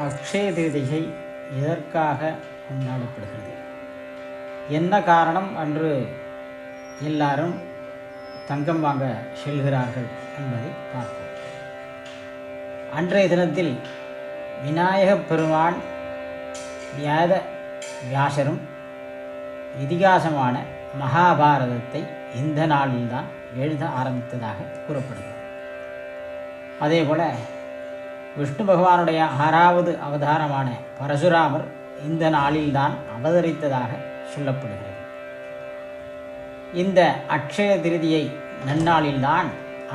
அக்ஷய திருதிகை எதற்காக கொண்டாடப்படுகிறது, என்ன காரணம் அன்று எல்லாரும் தங்கம் வாங்க செல்கிறார்கள் என்பதை பார்ப்போம். அன்றைய தினத்தில் விநாயகப் பெருமான் வேத வியாசரும் இதிகாசமான மகாபாரதத்தை இந்த நாளில்தான் எழுத ஆரம்பித்ததாக கூறப்படுகிறது. அதேபோல விஷ்ணு பகவானுடைய 6வது அவதாரமான பரசுராமர் இந்த நாளில்தான் அவதரித்ததாக சொல்லப்படுகிறது. இந்த அக்ஷய திருதியை நன்னாளில்தான்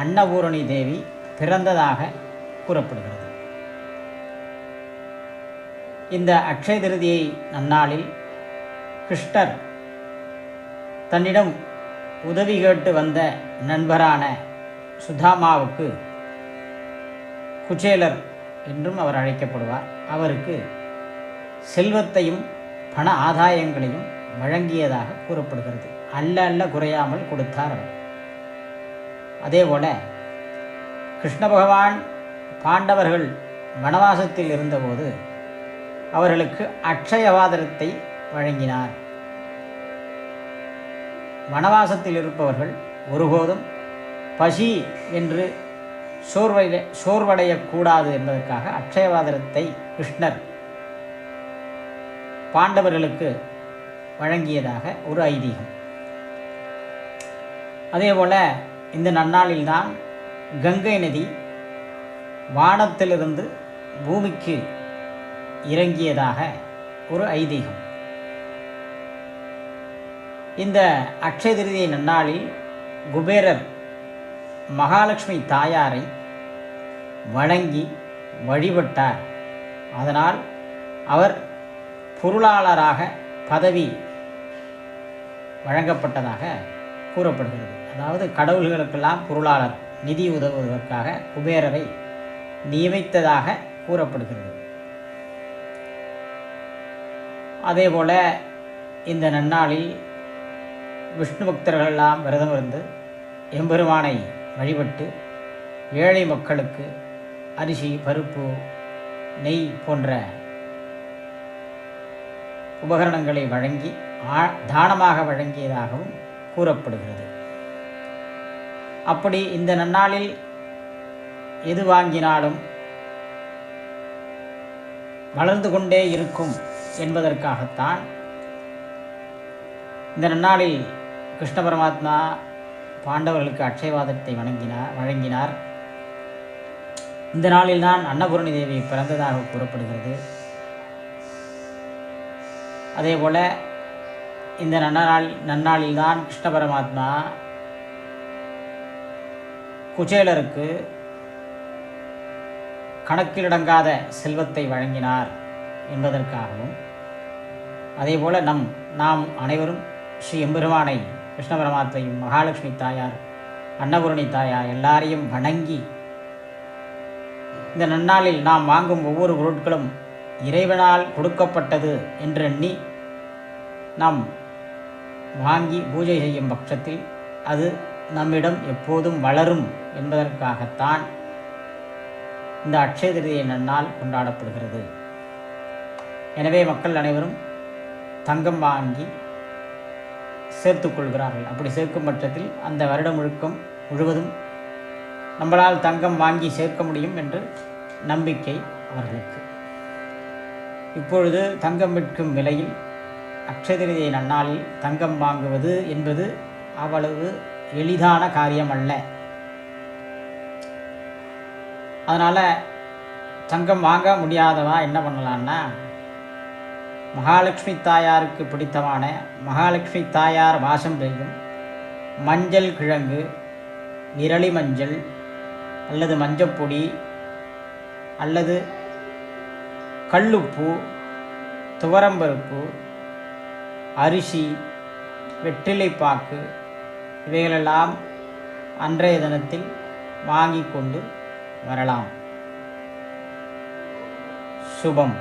அன்னபூரணி தேவி பிறந்ததாக கூறப்படுகிறது. இந்த அக்ஷய திருதியை நன்னாளில் கிருஷ்ணர் தன்னிடம் உதவி கேட்டு வந்த நண்பரான சுதாமாவுக்கு குச்சேலர் என்றும் அவர் அழைக்கப்படுவார். அவருக்கு செல்வத்தையும் பண ஆதாயங்களையும் வழங்கியதாக கூறப்படுகிறது. அல்ல குறையாமல் கொடுத்தார் அவர். அதேபோல கிருஷ்ண பகவான் பாண்டவர்கள் வனவாசத்தில் இருந்தபோது அவர்களுக்கு அக்ஷயவாதரத்தை வழங்கினார். வனவாசத்தில் இருப்பவர்கள் ஒருபோதும் பசி என்று சோர்வடையக்கூடாது என்பதற்காக அக்ஷயவாதரத்தை கிருஷ்ணர் பாண்டவர்களுக்கு வழங்கியதாக ஒரு ஐதீகம். அதேபோல இந்த நன்னாளில்தான் கங்கை நதி வானத்திலிருந்து பூமிக்கு இறங்கியதாக ஒரு ஐதீகம். இந்த அக்ஷய திருதியை நன்னாளில் குபேரர் மகாலட்சுமி தாயாரை வணங்கி வழிபட்டார். அதனால் அவர் பொருளாளராக பதவி வழங்கப்பட்டதாக கூறப்படுகிறது. அதாவது கடவுள்களுக்கெல்லாம் பொருளாளர், நிதி உதவுவதற்காக குபேரரை நியமித்ததாக கூறப்படுகிறது. அதேபோல இந்த நன்னாளில் விஷ்ணு பக்தர்களெல்லாம் விரதம் இருந்து எம்பெருமானை வழிபட்டு ஏழை மக்களுக்கு அரிசி, பருப்பு, நெய் போன்ற உபகரணங்களை வழங்கி தானமாக வழங்கியதாகவும் கூறப்படுகிறது. அப்படி இந்த நன்னாளில் எது வாங்கினாலும் வளர்ந்து கொண்டே இருக்கும் என்பதற்காகத்தான் இந்த நன்னாளில் கிருஷ்ண பரமாத்மா பாண்டவர்களுக்கு அக்ஷயவாதத்தை வழங்கினார். இந்த நாளில்தான் அன்னபூரணி தேவி பிறந்ததாக கூறப்படுகிறது. அதேபோல இந்த நன்னாளில்தான் கிருஷ்ண பரமாத்மா குச்சேலருக்கு கணக்கிலடங்காத செல்வத்தை வழங்கினார் என்பதற்காகவும், அதேபோல நாம் அனைவரும் ஸ்ரீ எம்பெருமானை, கிருஷ்ண பரமாத்மையும், மகாலட்சுமி தாயார், அன்னபூரணி தாயார் எல்லாரையும் வணங்கி இந்த நன்னாளில் நாம் வாங்கும் ஒவ்வொரு பொருட்களும் இறைவனால் கொடுக்கப்பட்டது என்றெண்ணி நாம் வாங்கி பூஜை செய்யும் பட்சத்தில் அது நம்மிடம் எப்போதும் வளரும் என்பதற்காகத்தான் இந்த அக்ஷய திருதியை நன்னாள் கொண்டாடப்படுகிறது. எனவே மக்கள் அனைவரும் தங்கம் வாங்கி சேர்த்துக்கொள்கிறார்கள். அப்படி சேர்க்கும் பட்சத்தில் அந்த வருடம் முழுவதும் நம்மளால் தங்கம் வாங்கி சேர்க்க முடியும் என்று நம்பிக்கை அவர்களுக்கு. இப்பொழுது தங்கம் விற்கும் விலையில் அக்ஷய திருதியை நன்னாளில் தங்கம் வாங்குவது என்பது அவ்வளவு எளிதான காரியம் அல்ல. அதனால் தங்கம் வாங்க முடியாதவா என்ன பண்ணலான்னா, மகாலட்சுமி தாயாருக்கு பிடித்தமான மகாலட்சுமி தாயார் வாசம் செய்யும் மஞ்சள் கிழங்கு, விரலி மஞ்சள் அல்லது மஞ்சப்பொடி அல்லது கல்லுப்பு, துவரம்பருப்பு, அரிசி, வெற்றிலைப்பாக்கு இவைகளெல்லாம் அன்றைய தினத்தில் வாங்கி கொண்டு வரலாம். சுபம்.